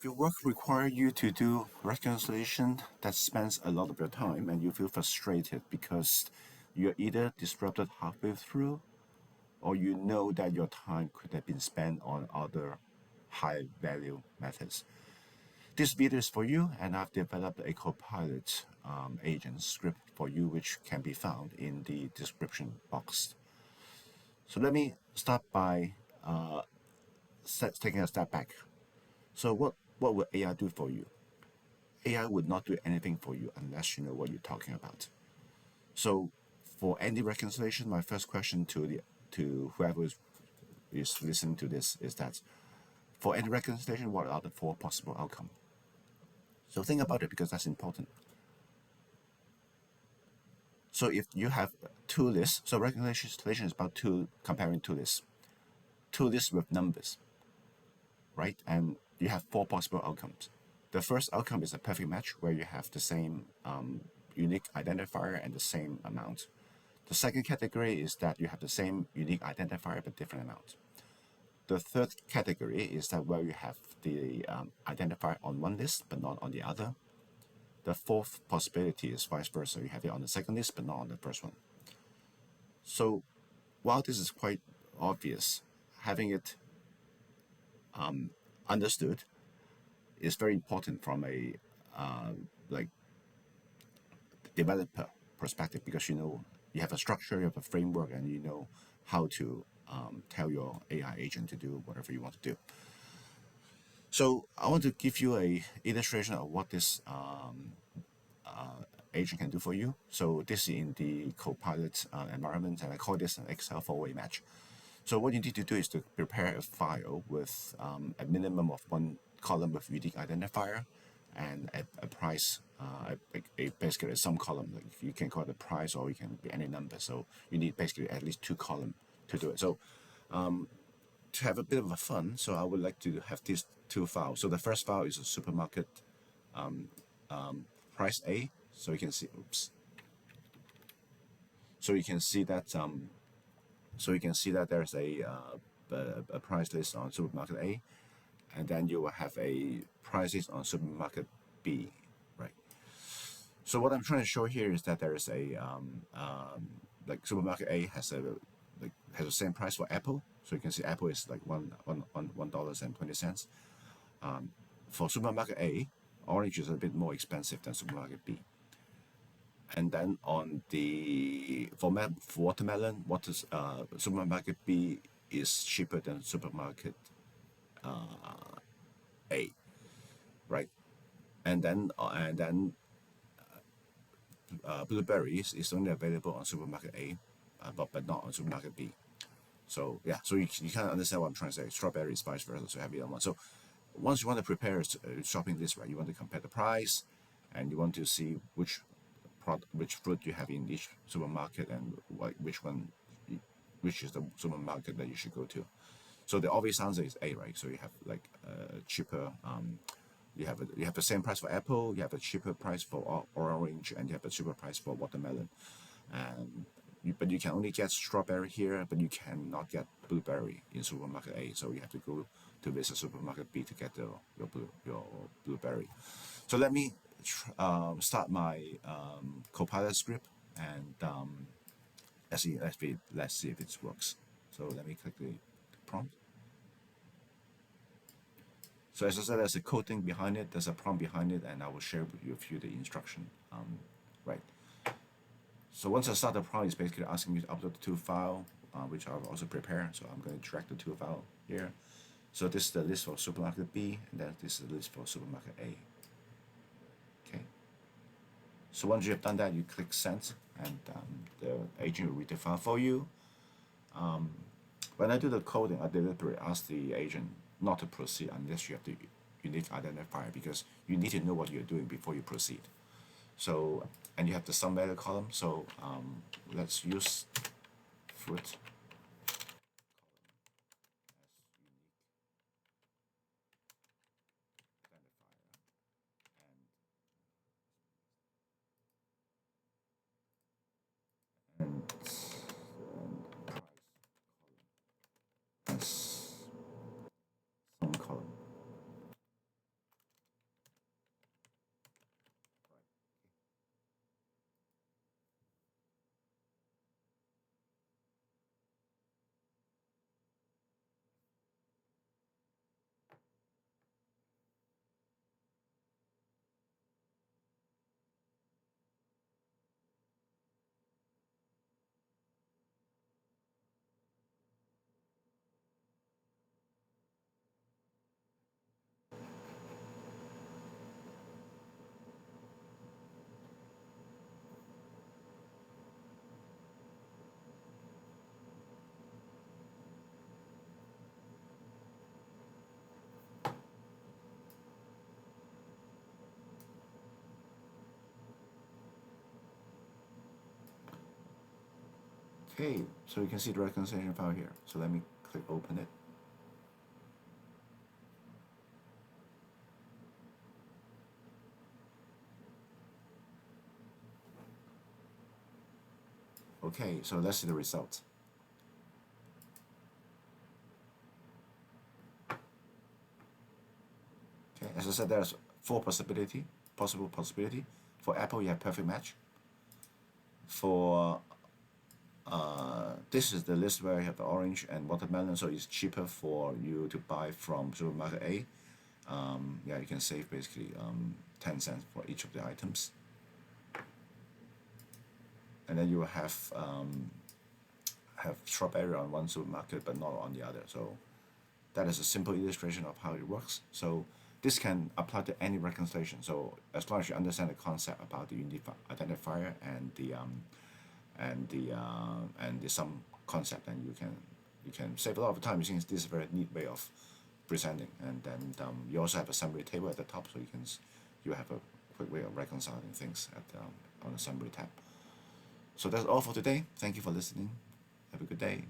If your work requires you to do reconciliation that spends a lot of your time and you feel frustrated because you're either disrupted halfway through or you know that your time could have been spent on other high value methods. This video is for you, and I've developed a copilot agent script for you, which can be found in the description box. So let me start by taking a step back. So what will AI do for you? AI would not do anything for you unless you know what you're talking about. So for any reconciliation, my first question to whoever is listening to this is that for any reconciliation, what are the four possible outcomes? So think about it because that's important. So if you have two lists, so reconciliation is about comparing two lists with numbers, right? And you have four possible outcomes. The first outcome is a perfect match where you have the same unique identifier and the same amount. The second category is that you have the same unique identifier but different amount. The third category is that where you have the identifier on one list but not on the other. The fourth possibility is vice versa. You have it on the second list but not on the first one. So while this is quite obvious, having it understood is very important from a like developer perspective because you know you have a structure, you have a framework, and you know how to tell your AI agent to do whatever you want to do. So I want to give you a illustration of what this agent can do for you. So this is in the Copilot environment, and I call this an Excel four-way match. So what you need to do is to prepare a file with a minimum of one column with unique identifier and a price, basically some column. Like you can call it a price or it can be any number. So you need basically at least two columns to do it. So to have a bit of a fun, so I would like to have these two files. So the first file is a supermarket price A. So you can see, oops. So you can see that there's a price list on supermarket A, and then you will have a price list on supermarket B, right? So what I'm trying to show here is that there is a like supermarket A has the same price for Apple. So you can see Apple is like $1.20. For supermarket A, orange is a bit more expensive than supermarket B. And then on the for watermelon, supermarket B is cheaper than supermarket A, right? And then blueberries is only available on supermarket A, but not on supermarket B. So yeah, so you kind of understand what I'm trying to say. Strawberries, vice versa, so have it on one. So once you want to prepare a shopping list, right? You want to compare the price, and you want to see which fruit you have in each supermarket and which is the supermarket that you should go to. So the obvious answer is A, right? So you have like cheaper. You have the same price for apple. You have a cheaper price for orange, and you have a cheaper price for watermelon. And but you can only get strawberry here, but you cannot get blueberry in supermarket A. So you have to go to visit supermarket B to get your blueberry. So let me start my Copilot script, and let's see if it works. So let me click the prompt. So as I said, there's a coding behind it, there's a prompt behind it, and I will share with you the instruction. Right. So once I start the prompt, it's basically asking me to upload the two file, which I've also prepared. So I'm going to drag the two file here. So this is the list for supermarket B, and then this is the list for supermarket A. Okay. So once you have done that, you click send, and the agent will read the file for you. When I do the coding, I deliberately ask the agent not to proceed unless you have the unique identifier because you need to know what you're doing before you proceed. So, and you have the sum value column. So let's use fruit and price as sum column. Okay, so you can see the reconciliation file here. So let me click open it. Okay, so let's see the result. Okay, as I said, there's four possible possibility. For apple, you have perfect match. For this is the list where you have the orange and watermelon, so it's cheaper for you to buy from supermarket A. Yeah, you can save basically 10 cents for each of the items. And then you will have strawberry on one supermarket but not on the other. So that is a simple illustration of how it works. So this can apply to any reconciliation. So as long as you understand the concept about the identifier and the sum concept, then you can save a lot of time using this is a very neat way of presenting. And then you also have a summary table at the top, so you have a quick way of reconciling things on the summary tab. So that's all for today. Thank you for listening. Have a good day.